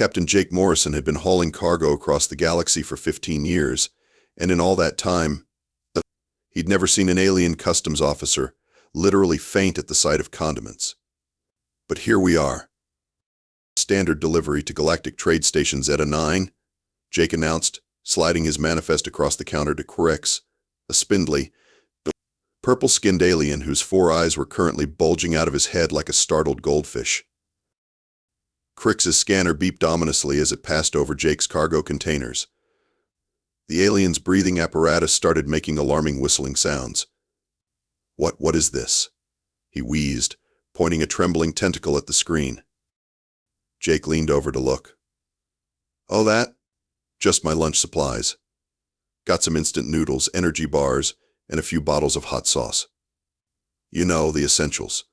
Captain Jake Morrison had been hauling cargo across the galaxy for 15 years, and in all that time, he'd never seen an alien customs officer literally faint at the sight of condiments. But here we are. Standard delivery to Galactic Trade Station Zeta-Nine, Jake announced, sliding his manifest across the counter to Qrix, a spindly, purple-skinned alien whose 4 eyes were currently bulging out of his head like a startled goldfish. Qrix's scanner beeped ominously as it passed over Jake's cargo containers. The alien's breathing apparatus started making alarming whistling sounds. What is this?" he wheezed, pointing a trembling tentacle at the screen. Jake leaned over to look. "Oh, that? Just my lunch supplies. Got some instant noodles, energy bars, and a few bottles of hot sauce. You know, the essentials."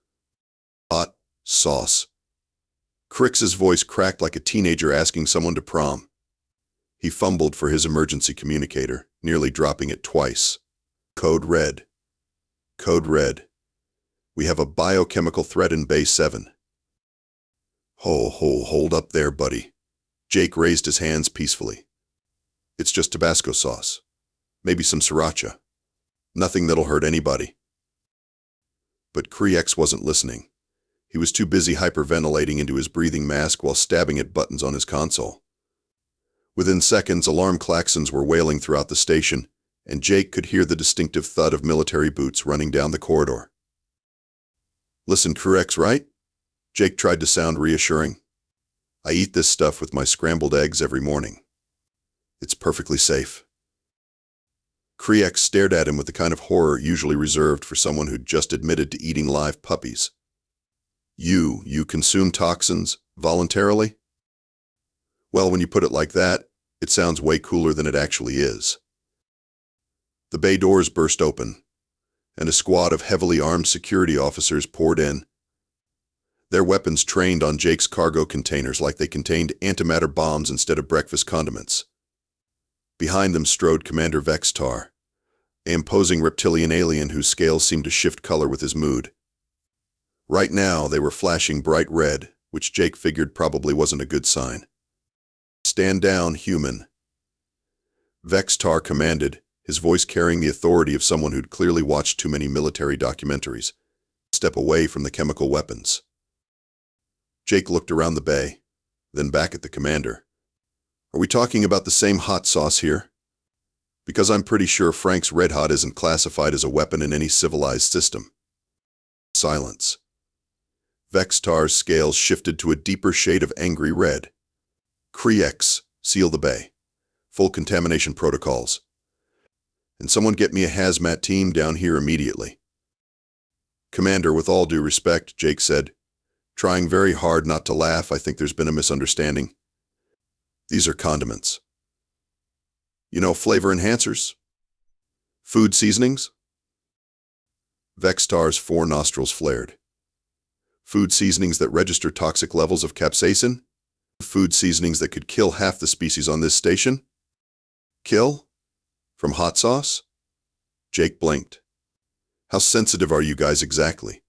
"Hot sauce." Qrix's voice cracked like a teenager asking someone to prom. He fumbled for his emergency communicator, nearly dropping it twice. "Code red. Code red. We have a biochemical threat in Bay 7. Hold up there, buddy." Jake raised his hands peacefully. "It's just Tabasco sauce. Maybe some sriracha. Nothing that'll hurt anybody." But Qrix wasn't listening. He was too busy hyperventilating into his breathing mask while stabbing at buttons on his console. Within seconds, alarm klaxons were wailing throughout the station, and Jake could hear the distinctive thud of military boots running down the corridor. "Listen, Qrix, right?" Jake tried to sound reassuring. "I eat this stuff with my scrambled eggs every morning. It's perfectly safe." Qrix stared at him with the kind of horror usually reserved for someone who'd just admitted to eating live puppies. You consume toxins voluntarily?" "Well, when you put it like that, it sounds way cooler than it actually is." The bay doors burst open, and a squad of heavily armed security officers poured in, their weapons trained on Jake's cargo containers like they contained antimatter bombs instead of breakfast condiments. Behind them strode Commander Vextar, an imposing reptilian alien whose scales seemed to shift color with his mood. Right now, they were flashing bright red, which Jake figured probably wasn't a good sign. "Stand down, human," Vextar commanded, his voice carrying the authority of someone who'd clearly watched too many military documentaries. "Step away from the chemical weapons." Jake looked around the bay, then back at the commander. "Are we talking about the same hot sauce here? Because I'm pretty sure Frank's Red Hot isn't classified as a weapon in any civilized system." Silence. Vextar's scales shifted to a deeper shade of angry red. "Qrix, seal the bay. Full contamination protocols. And someone get me a hazmat team down here immediately." "Commander, with all due respect," Jake said, trying very hard not to laugh, "I think there's been a misunderstanding. These are condiments. You know, flavor enhancers? Food seasonings?" Vextar's 4 nostrils flared. "Food seasonings that register toxic levels of capsaicin? Food seasonings that could kill half the species on this station? Kill? From hot sauce?" Jake blinked. "How sensitive are you guys exactly?"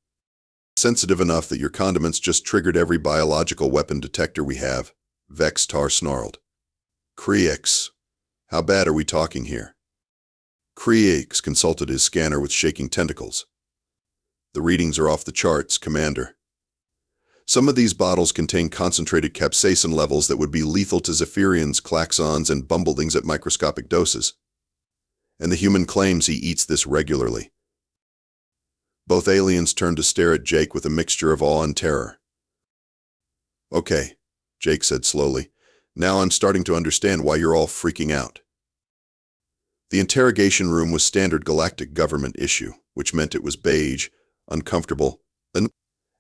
"Sensitive enough that your condiments just triggered every biological weapon detector we have," Vextar snarled. "Qrix, how bad are we talking here?" Qrix consulted his scanner with shaking tentacles. "The readings are off the charts, Commander. Some of these bottles contain concentrated capsaicin levels that would be lethal to Zephyrians, klaxons, and bumblethings at microscopic doses. And the human claims he eats this regularly." Both aliens turned to stare at Jake with a mixture of awe and terror. "Okay," Jake said slowly. "Now I'm starting to understand why you're all freaking out." The interrogation room was standard galactic government issue, which meant it was beige, uncomfortable,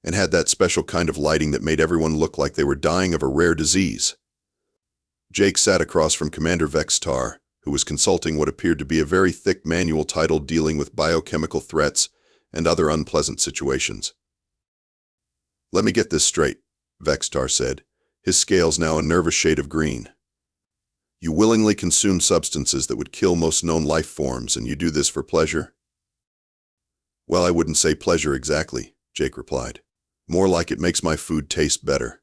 and had that special kind of lighting that made everyone look like they were dying of a rare disease. Jake sat across from Commander Vextar, who was consulting what appeared to be a very thick manual titled Dealing with Biochemical Threats and Other Unpleasant Situations. "Let me get this straight," Vextar said, his scales now a nervous shade of green. "You willingly consume substances that would kill most known life forms, and you do this for pleasure?" "Well, I wouldn't say pleasure exactly," Jake replied. "More like it makes my food taste better."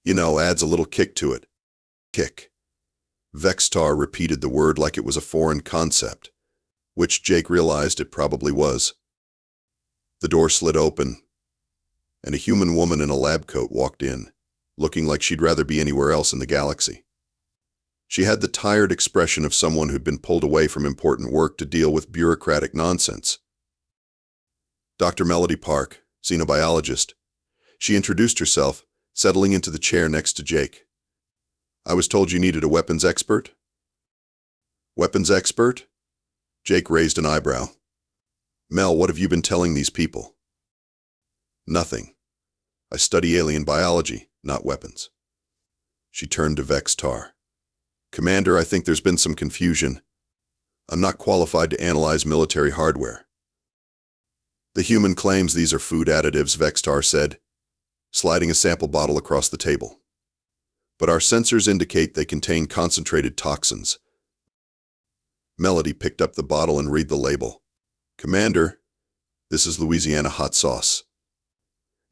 Adds a little kick to it. Kick. Vextar repeated the word like it was a foreign concept, which Jake realized it probably was. The door slid open, and a human woman in a lab coat walked in, looking like she'd rather be anywhere else in the galaxy. She had the tired expression of someone who'd been pulled away from important work to deal with bureaucratic nonsense. Dr. Melody Park, xenobiologist. She introduced herself, settling into the chair next to Jake. I was told you needed a weapons expert? Weapons expert? Jake raised an eyebrow. Mel, what have you been telling these people? Nothing. I study alien biology, not weapons. She turned to Vextar. Commander, I think there's been some confusion. I'm not qualified to analyze military hardware. The human claims these are food additives, Vextar said, sliding a sample bottle across the table. But our sensors indicate they contain concentrated toxins. Melody picked up the bottle and read the label. Commander, this is Louisiana hot sauce.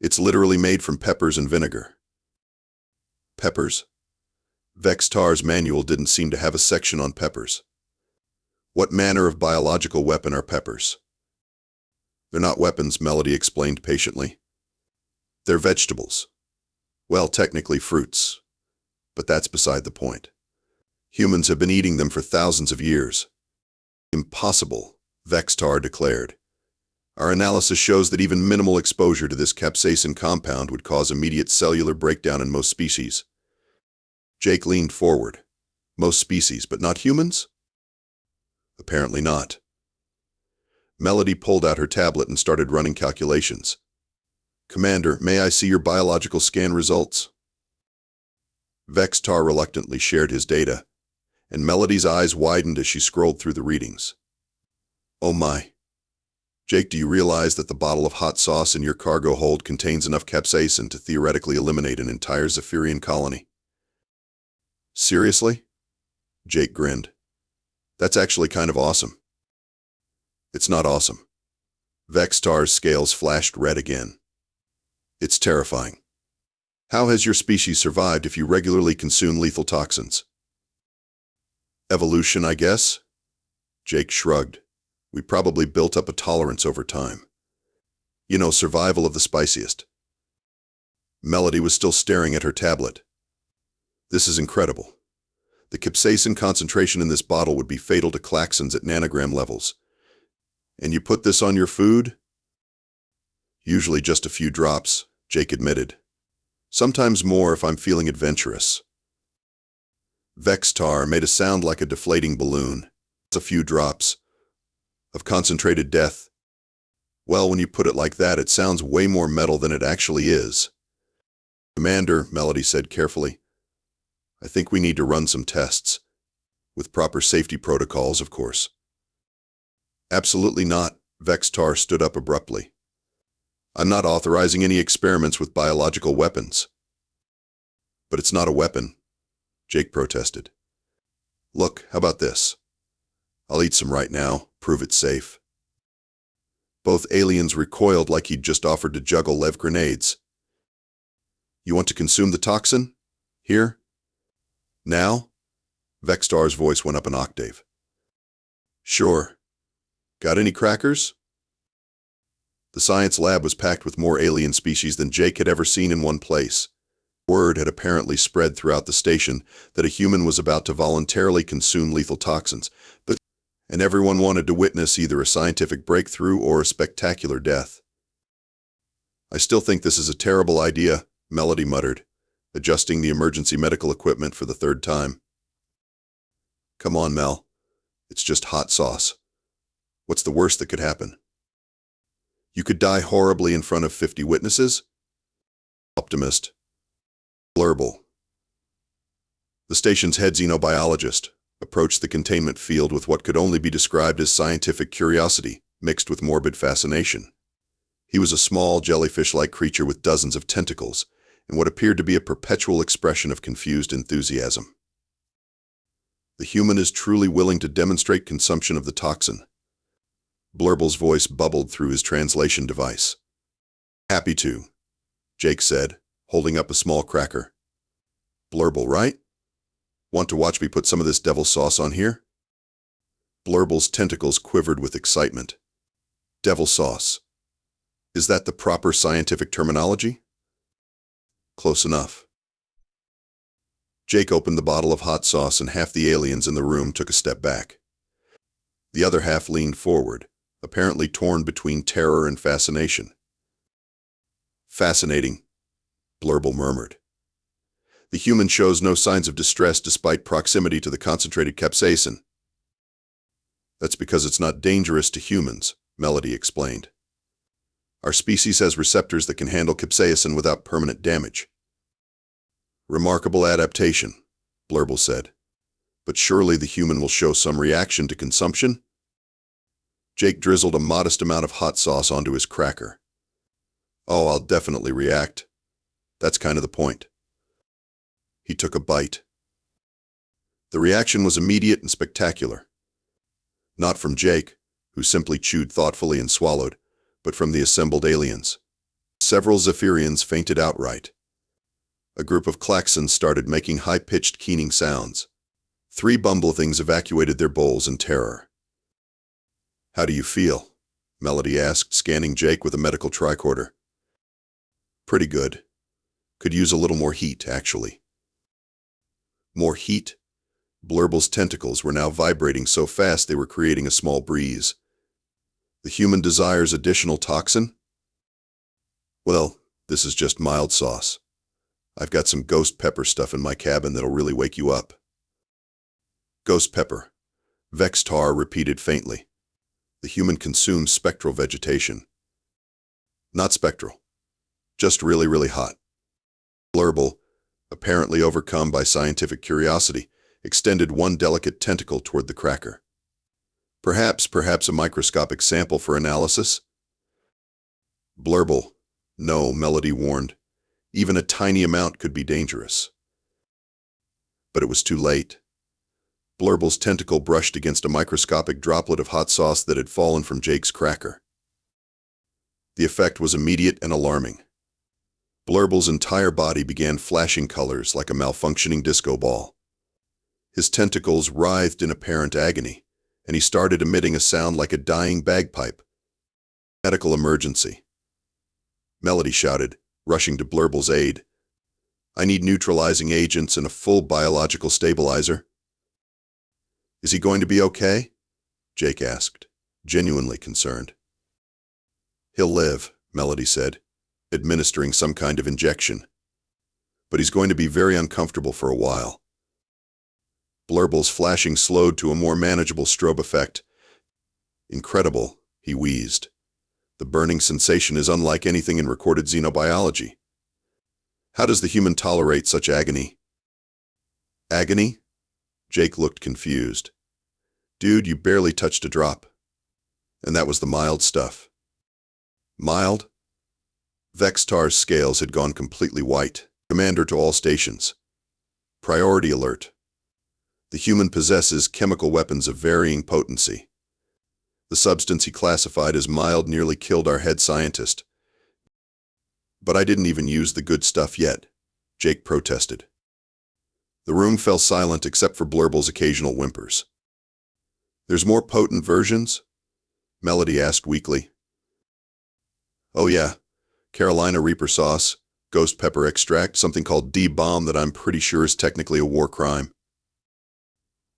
It's literally made from peppers and vinegar. Peppers. Vextar's manual didn't seem to have a section on peppers. What manner of biological weapon are peppers? They're not weapons, Melody explained patiently. They're vegetables. Well, technically fruits. But that's beside the point. Humans have been eating them for thousands of years. Impossible, Vextar declared. Our analysis shows that even minimal exposure to this capsaicin compound would cause immediate cellular breakdown in most species. Jake leaned forward. Most species, but not humans? Apparently not. Melody pulled out her tablet and started running calculations. Commander, may I see your biological scan results? Vextar reluctantly shared his data, and Melody's eyes widened as she scrolled through the readings. Oh my. Jake, do you realize that the bottle of hot sauce in your cargo hold contains enough capsaicin to theoretically eliminate an entire Zephyrian colony? Seriously? Jake grinned. That's actually kind of awesome. It's not awesome. Vextar's scales flashed red again. It's terrifying. How has your species survived if you regularly consume lethal toxins? Evolution, I guess? Jake shrugged. We probably built up a tolerance over time. Survival of the spiciest. Melody was still staring at her tablet. This is incredible. The capsaicin concentration in this bottle would be fatal to klaxons at nanogram levels. And you put this on your food? Usually just a few drops, Jake admitted. Sometimes more if I'm feeling adventurous. Vextar made a sound like a deflating balloon. It's a few drops of concentrated death. Well, when you put it like that, it sounds way more metal than it actually is. Commander, Melody said carefully, I think we need to run some tests. With proper safety protocols, of course. Absolutely not, Vextar stood up abruptly. I'm not authorizing any experiments with biological weapons. But it's not a weapon, Jake protested. Look, how about this? I'll eat some right now, prove it's safe. Both aliens recoiled like he'd just offered to juggle Lev grenades. You want to consume the toxin? Here? Now? Vextar's voice went up an octave. Sure. Got any crackers? The science lab was packed with more alien species than Jake had ever seen in one place. Word had apparently spread throughout the station that a human was about to voluntarily consume lethal toxins, and everyone wanted to witness either a scientific breakthrough or a spectacular death. I still think this is a terrible idea, Melody muttered, adjusting the emergency medical equipment for the third time. Come on, Mel. It's just hot sauce. What's the worst that could happen? You could die horribly in front of 50 witnesses? Optimist. Blurble. The station's head xenobiologist approached the containment field with what could only be described as scientific curiosity, mixed with morbid fascination. He was a small, jellyfish-like creature with dozens of tentacles, and what appeared to be a perpetual expression of confused enthusiasm. The human is truly willing to demonstrate consumption of the toxin. Blurble's voice bubbled through his translation device. Happy to, Jake said, holding up a small cracker. Blurble, right? Want to watch me put some of this devil sauce on here? Blurble's tentacles quivered with excitement. Devil sauce. Is that the proper scientific terminology? Close enough. Jake opened the bottle of hot sauce and half the aliens in the room took a step back. The other half leaned forward, apparently torn between terror and fascination. Fascinating, Blurble murmured. The human shows no signs of distress despite proximity to the concentrated capsaicin. That's because it's not dangerous to humans, Melody explained. Our species has receptors that can handle capsaicin without permanent damage. Remarkable adaptation, Blurble said. But surely the human will show some reaction to consumption? Jake drizzled a modest amount of hot sauce onto his cracker. Oh, I'll definitely react. That's kind of the point. He took a bite. The reaction was immediate and spectacular. Not from Jake, who simply chewed thoughtfully and swallowed, but from the assembled aliens. Several Zephyrians fainted outright. A group of klaxons started making high-pitched keening sounds. 3 bumblethings evacuated their bowls in terror. How do you feel? Melody asked, scanning Jake with a medical tricorder. Pretty good. Could use a little more heat, actually. More heat? Blurble's tentacles were now vibrating so fast they were creating a small breeze. The human desires additional toxin? Well, this is just mild sauce. I've got some ghost pepper stuff in my cabin that'll really wake you up. Ghost pepper. Vextar repeated faintly. The human consumes spectral vegetation. Not spectral. Just really, really hot. Blurble, apparently overcome by scientific curiosity, extended one delicate tentacle toward the cracker. Perhaps a microscopic sample for analysis? Blurble. No, Melody warned. Even a tiny amount could be dangerous. But it was too late. Blurble's tentacle brushed against a microscopic droplet of hot sauce that had fallen from Jake's cracker. The effect was immediate and alarming. Blurble's entire body began flashing colors like a malfunctioning disco ball. His tentacles writhed in apparent agony, and he started emitting a sound like a dying bagpipe. Medical emergency. Melody shouted, rushing to Blurble's aid. I need neutralizing agents and a full biological stabilizer. Is he going to be okay? Jake asked, genuinely concerned. He'll live, Melody said, administering some kind of injection. But he's going to be very uncomfortable for a while. Blurble's flashing slowed to a more manageable strobe effect. Incredible, he wheezed. The burning sensation is unlike anything in recorded xenobiology. How does the human tolerate such agony? Agony? Jake looked confused. Dude, you barely touched a drop. And that was the mild stuff. Mild? Vextar's scales had gone completely white. Commander to all stations. Priority alert. The human possesses chemical weapons of varying potency. The substance he classified as mild nearly killed our head scientist. But I didn't even use the good stuff yet, Jake protested. The room fell silent except for Blurble's occasional whimpers. There's more potent versions? Melody asked weakly. Oh yeah, Carolina Reaper sauce, ghost pepper extract, something called D-bomb that I'm pretty sure is technically a war crime.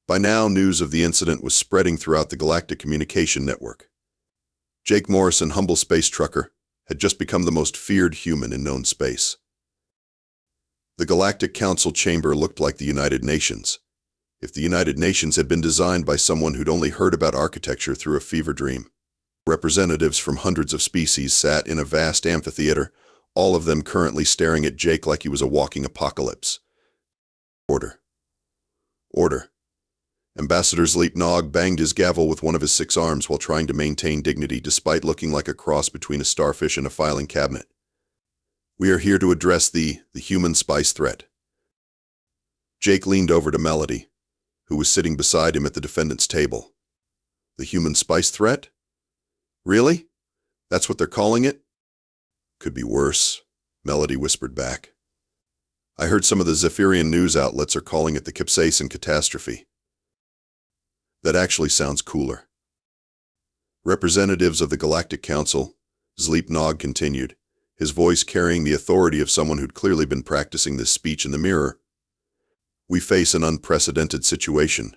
By now, news of the incident was spreading throughout the Galactic Communication Network. Jake Morrison, humble space trucker, had just become the most feared human in known space. The Galactic Council chamber looked like the United Nations, if the United Nations had been designed by someone who'd only heard about architecture through a fever dream. Representatives from hundreds of species sat in a vast amphitheater, all of them currently staring at Jake like he was a walking apocalypse. Order. Order. Ambassador Sleepnog banged his gavel with one of his 6 arms while trying to maintain dignity despite looking like a cross between a starfish and a filing cabinet. We are here to address the human spice threat. Jake leaned over to Melody, who was sitting beside him at the defendant's table. The human spice threat? Really? That's what they're calling it? Could be worse, Melody whispered back. I heard some of the Zephyrian news outlets are calling it the capsaicin catastrophe. That actually sounds cooler. Representatives of the Galactic Council, Sleepnog continued, his voice carrying the authority of someone who'd clearly been practicing this speech in the mirror. We face an unprecedented situation.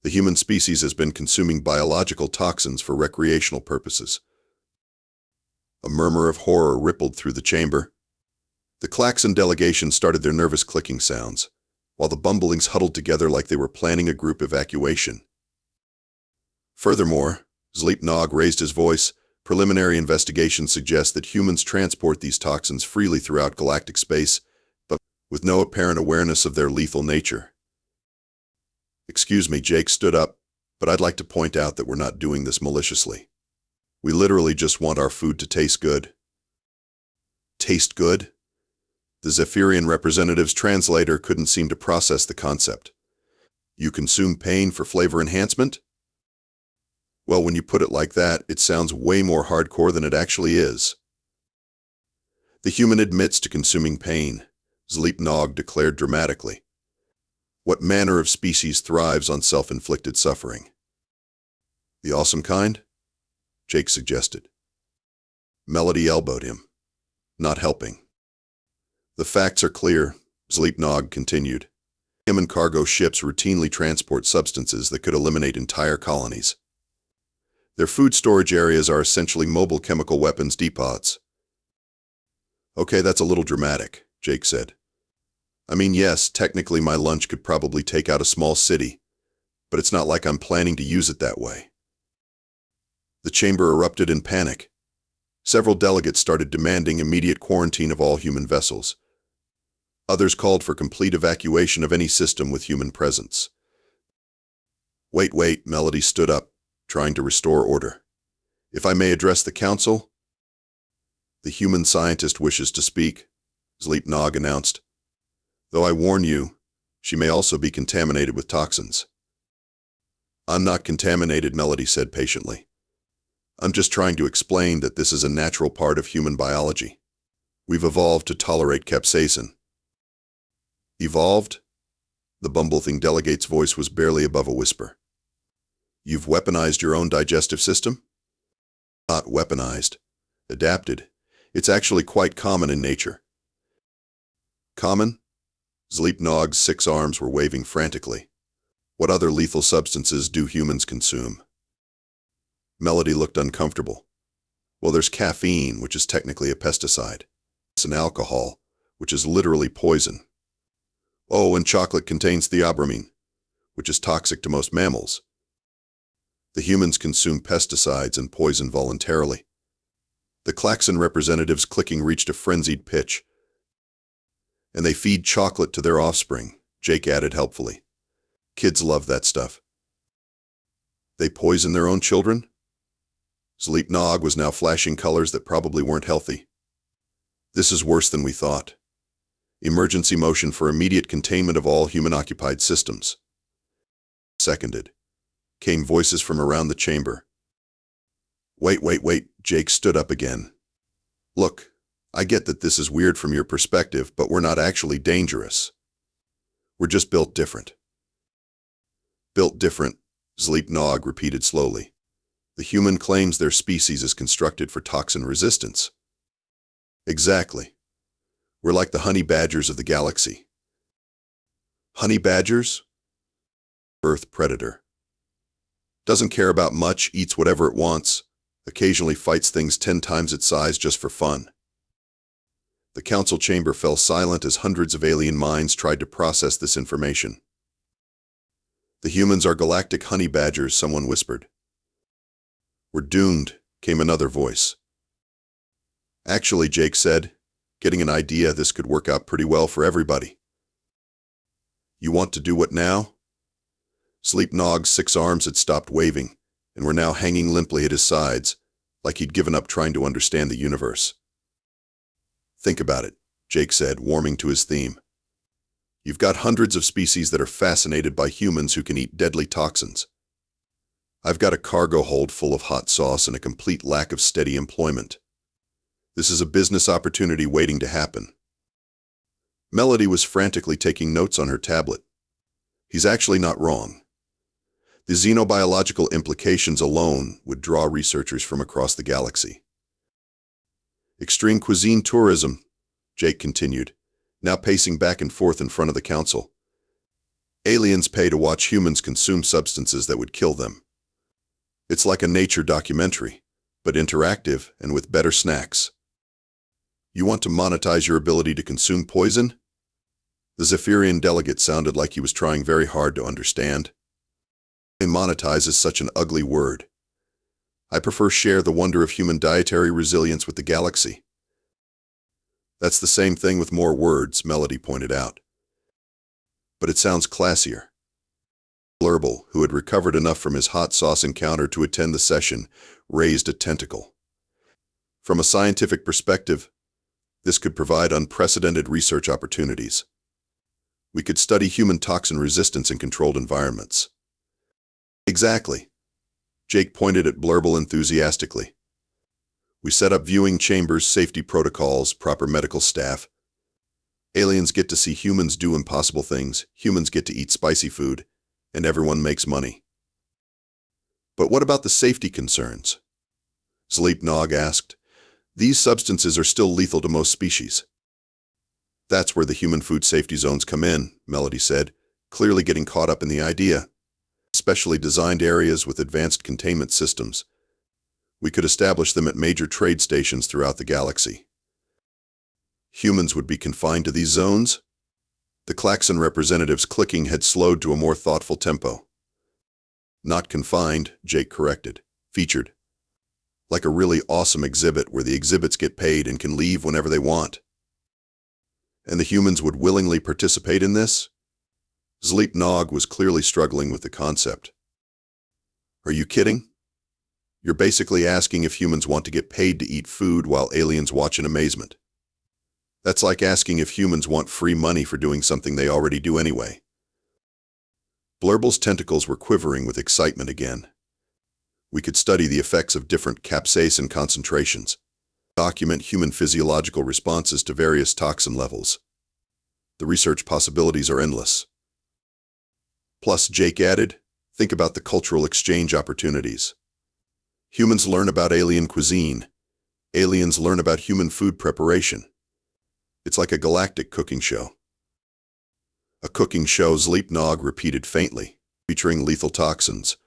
The human species has been consuming biological toxins for recreational purposes. A murmur of horror rippled through the chamber. The Klaxon delegation started their nervous clicking sounds, while the bumblings huddled together like they were planning a group evacuation. Furthermore, Sleepnog raised his voice. Preliminary investigations suggest that humans transport these toxins freely throughout galactic space, but with no apparent awareness of their lethal nature. Excuse me, Jake stood up, but I'd like to point out that we're not doing this maliciously. We literally just want our food to taste good. Taste good? The Zephyrian representative's translator couldn't seem to process the concept. You consume pain for flavor enhancement? Well, when you put it like that, it sounds way more hardcore than it actually is. The human admits to consuming pain, Sleepnog declared dramatically. What manner of species thrives on self-inflicted suffering? The awesome kind? Jake suggested. Melody elbowed him, not helping. The facts are clear, Sleepnog continued. Human cargo ships routinely transport substances that could eliminate entire colonies. Their food storage areas are essentially mobile chemical weapons depots. Okay, that's a little dramatic, Jake said. I mean, yes, technically my lunch could probably take out a small city, but it's not like I'm planning to use it that way. The chamber erupted in panic. Several delegates started demanding immediate quarantine of all human vessels. Others called for complete evacuation of any system with human presence. Wait, Melody stood up, trying to restore order. If I may address the council? The human scientist wishes to speak, Sleepnog announced. Though I warn you, she may also be contaminated with toxins. I'm not contaminated, Melody said patiently. I'm just trying to explain that this is a natural part of human biology. We've evolved to tolerate capsaicin. Evolved? The bumblething delegate's voice was barely above a whisper. You've weaponized your own digestive system? Not weaponized. Adapted. It's actually quite common in nature. Common? Sleepnog's 6 arms were waving frantically. What other lethal substances do humans consume? Melody looked uncomfortable. Well, there's caffeine, which is technically a pesticide. And alcohol, which is literally poison. Oh, and chocolate contains theobromine, which is toxic to most mammals. The humans consume pesticides and poison voluntarily. The Klaxon representative's clicking reached a frenzied pitch. And they feed chocolate to their offspring, Jake added helpfully. Kids love that stuff. They poison their own children? Sleepnog was now flashing colors that probably weren't healthy. This is worse than we thought. Emergency motion for immediate containment of all human-occupied systems. Seconded. Came voices from around the chamber. Wait, Jake stood up again. Look, I get that this is weird from your perspective, but we're not actually dangerous. We're just built different. Built different, Sleepnog repeated slowly. The human claims their species is constructed for toxin resistance. Exactly. We're like the honey badgers of the galaxy. Honey badgers? Earth predator. Doesn't care about much, eats whatever it wants, occasionally fights things 10 times its size just for fun. The council chamber fell silent as hundreds of alien minds tried to process this information. The humans are galactic honey badgers, someone whispered. We're doomed, came another voice. Actually, Jake said, getting an idea this could work out pretty well for everybody. You want to do what now? Sleepnog's 6 arms had stopped waving, and were now hanging limply at his sides, like he'd given up trying to understand the universe. Think about it, Jake said, warming to his theme. You've got hundreds of species that are fascinated by humans who can eat deadly toxins. I've got a cargo hold full of hot sauce and a complete lack of steady employment. This is a business opportunity waiting to happen. Melody was frantically taking notes on her tablet. He's actually not wrong. The xenobiological implications alone would draw researchers from across the galaxy. Extreme cuisine tourism, Jake continued, now pacing back and forth in front of the council. Aliens pay to watch humans consume substances that would kill them. It's like a nature documentary, but interactive and with better snacks. You want to monetize your ability to consume poison? The Zephyrian delegate sounded like he was trying very hard to understand. Monetize is such an ugly word. I prefer share the wonder of human dietary resilience with the galaxy. That's the same thing with more words, Melody pointed out. But it sounds classier. Blurble, who had recovered enough from his hot sauce encounter to attend the session, raised a tentacle. From a scientific perspective, this could provide unprecedented research opportunities. We could study human toxin resistance in controlled environments. Exactly. Jake pointed at Blurble enthusiastically. We set up viewing chambers, safety protocols, proper medical staff. Aliens get to see humans do impossible things, humans get to eat spicy food, and everyone makes money. But what about the safety concerns? Sleep Nog asked. These substances are still lethal to most species. That's where the human food safety zones come in, Melody said, clearly getting caught up in the idea. Specially designed areas with advanced containment systems. We could establish them at major trade stations throughout the galaxy. Humans would be confined to these zones? The Klaxon representative's clicking had slowed to a more thoughtful tempo. Not confined, Jake corrected. Featured. Like a really awesome exhibit where the exhibits get paid and can leave whenever they want. And the humans would willingly participate in this? Sleep Nog was clearly struggling with the concept. Are you kidding? You're basically asking if humans want to get paid to eat food while aliens watch in amazement. That's like asking if humans want free money for doing something they already do anyway. Blurble's tentacles were quivering with excitement again. We could study the effects of different capsaicin concentrations, document human physiological responses to various toxin levels. The research possibilities are endless. Plus, Jake added, think about the cultural exchange opportunities. Humans learn about alien cuisine. Aliens learn about human food preparation. It's like a galactic cooking show. A cooking show, Sleep Nog repeated faintly, featuring lethal toxins.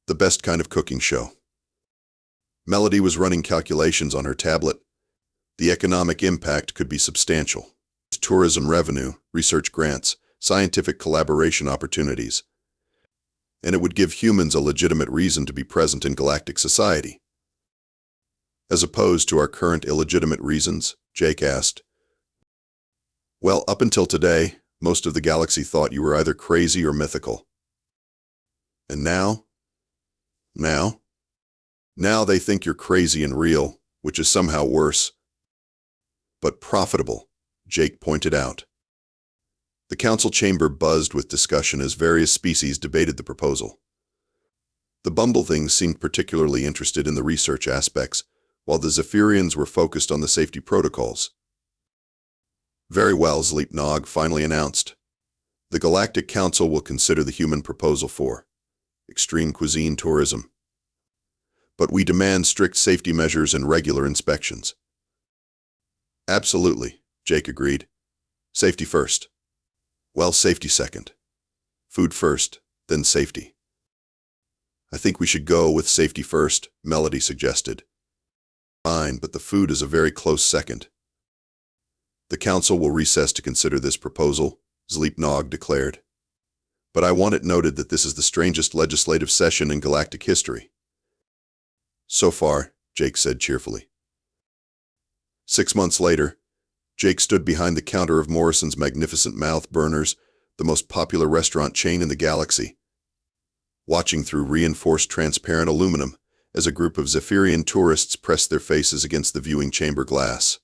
The best kind of cooking show. Melody was running calculations on her tablet. The economic impact could be substantial. Tourism revenue, research grants, scientific collaboration opportunities. And it would give humans a legitimate reason to be present in galactic society. As opposed to our current illegitimate reasons, Jake asked. Well, up until today, most of the galaxy thought you were either crazy or mythical. And now? Now they think you're crazy and real, which is somehow worse. But profitable, Jake pointed out. The council chamber buzzed with discussion as various species debated the proposal. The Bumblethings seemed particularly interested in the research aspects, while the Zephyrians were focused on the safety protocols. Very well, Sleep Nog finally announced. The Galactic Council will consider the human proposal for extreme cuisine tourism. But we demand strict safety measures and regular inspections. Absolutely, Jake agreed. Safety first. Well, safety second. Food first, then safety. I think we should go with safety first, Melody suggested. Fine, but the food is a very close second. The council will recess to consider this proposal, Sleep Nog declared. But I want it noted that this is the strangest legislative session in galactic history. So far, Jake said cheerfully. 6 months later, Jake stood behind the counter of Morrison's magnificent mouth burners, the most popular restaurant chain in the galaxy, watching through reinforced transparent aluminum as a group of Zephyrian tourists pressed their faces against the viewing chamber glass.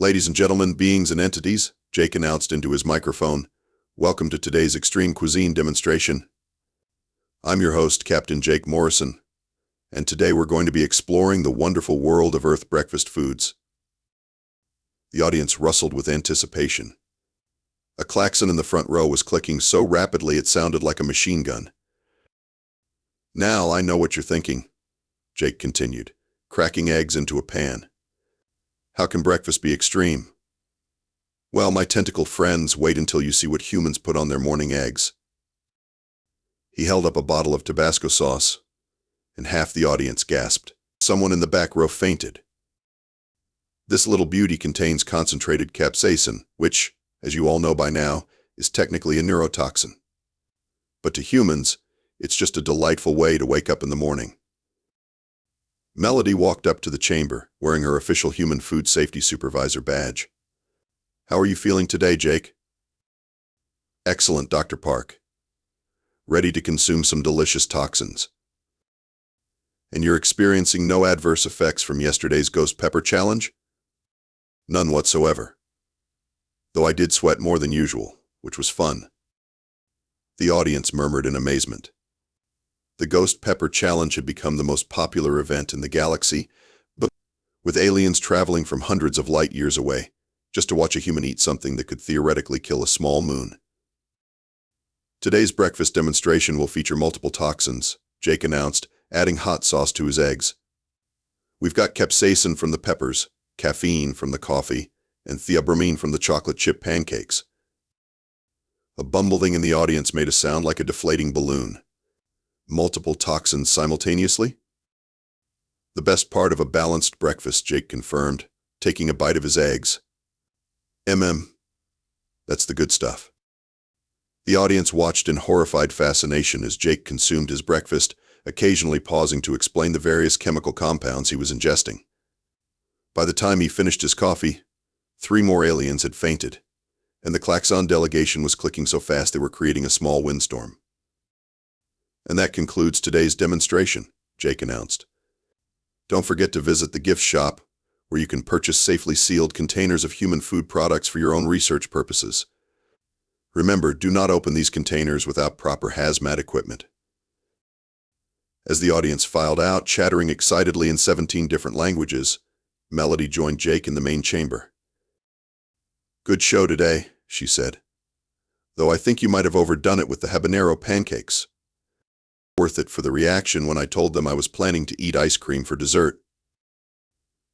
Ladies and gentlemen, beings and entities, Jake announced into his microphone, welcome to today's extreme cuisine demonstration. I'm your host, Captain Jake Morrison, and today we're going to be exploring the wonderful world of Earth breakfast foods. The audience rustled with anticipation. A klaxon in the front row was clicking so rapidly it sounded like a machine gun. "Now I know what you're thinking," Jake continued, cracking eggs into a pan. "How can breakfast be extreme?" "Well, my tentacle friends, wait until you see what humans put on their morning eggs." He held up a bottle of Tabasco sauce, and half the audience gasped. Someone in the back row fainted. This little beauty contains concentrated capsaicin, which, as you all know by now, is technically a neurotoxin. But to humans, it's just a delightful way to wake up in the morning. Melody walked up to the chamber, wearing her official human food safety supervisor badge. "How are you feeling today, Jake?" "Excellent, Dr. Park. Ready to consume some delicious toxins." "And you're experiencing no adverse effects from yesterday's ghost pepper challenge?" "None whatsoever. Though I did sweat more than usual, which was fun." The audience murmured in amazement. The ghost pepper challenge had become the most popular event in the galaxy, but with aliens traveling from hundreds of light years away, just to watch a human eat something that could theoretically kill a small moon. "Today's breakfast demonstration will feature multiple toxins," Jake announced, adding hot sauce to his eggs. "We've got capsaicin from the peppers, caffeine from the coffee, and theobromine from the chocolate chip pancakes." A bumbling in the audience made a sound like a deflating balloon. "Multiple toxins simultaneously?" "The best part of a balanced breakfast," Jake confirmed, taking a bite of his eggs. That's the good stuff." The audience watched in horrified fascination as Jake consumed his breakfast, occasionally pausing to explain the various chemical compounds he was ingesting. By the time he finished his coffee, 3 more aliens had fainted, and the klaxon delegation was clicking so fast they were creating a small windstorm. "And that concludes today's demonstration," Jake announced. "Don't forget to visit the gift shop, where you can purchase safely sealed containers of human food products for your own research purposes. Remember, do not open these containers without proper hazmat equipment." As the audience filed out, chattering excitedly in 17 different languages, Melody joined Jake in the main chamber. "Good show today," she said. "Though I think you might have overdone it with the habanero pancakes. Worth it for the reaction when I told them I was planning to eat ice cream for dessert.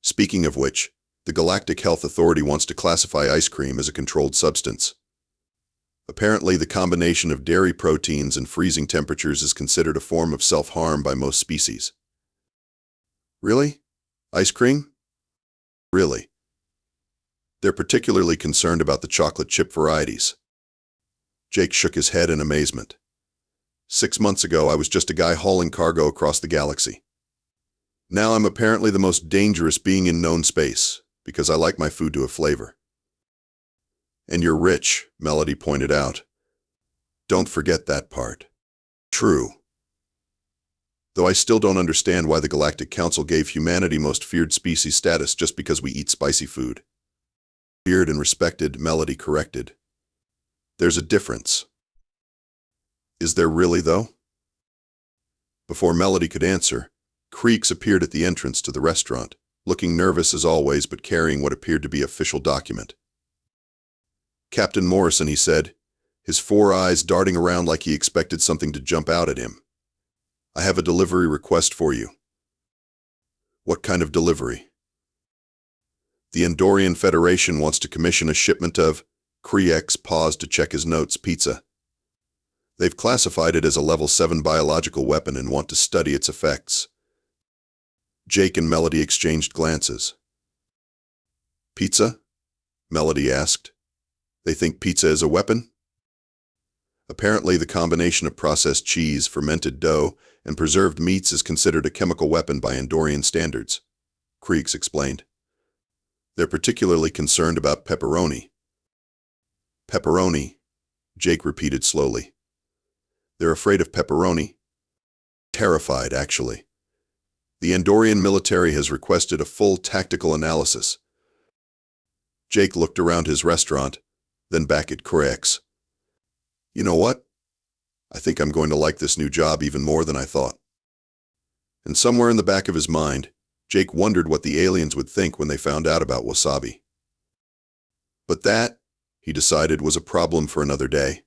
Speaking of which, the Galactic Health Authority wants to classify ice cream as a controlled substance. Apparently, the combination of dairy proteins and freezing temperatures is considered a form of self-harm by most species." "Really? Ice cream?" "Really. They're particularly concerned about the chocolate chip varieties." Jake shook his head in amazement. 6 months ago, I was just a guy hauling cargo across the galaxy. Now I'm apparently the most dangerous being in known space, because I like my food to have flavor." "And you're rich," Melody pointed out. "Don't forget that part." "True. Though I still don't understand why the Galactic Council gave humanity most feared species status just because we eat spicy food." "Feared and respected," Melody corrected. "There's a difference." "Is there really, though?" Before Melody could answer, Qrix appeared at the entrance to the restaurant, looking nervous as always but carrying what appeared to be an official document. "Captain Morrison," he said, his 4 eyes darting around like he expected something to jump out at him. "I have a delivery request for you." "What kind of delivery?" "The Andorian Federation wants to commission a shipment of—" Qrix paused to check his notes. "Pizza. They've classified it as a level 7 biological weapon and want to study its effects." Jake and Melody exchanged glances. "Pizza?" Melody asked. "They think pizza is a weapon?" "Apparently the combination of processed cheese, fermented dough, and preserved meats is considered a chemical weapon by Andorian standards," Qrix explained. "They're particularly concerned about pepperoni." "Pepperoni," Jake repeated slowly. "They're afraid of pepperoni?" "Terrified, actually. The Andorian military has requested a full tactical analysis." Jake looked around his restaurant, then back at Qrix. "You know what? I think I'm going to like this new job even more than I thought." And somewhere in the back of his mind, Jake wondered what the aliens would think when they found out about wasabi. But that, he decided, was a problem for another day.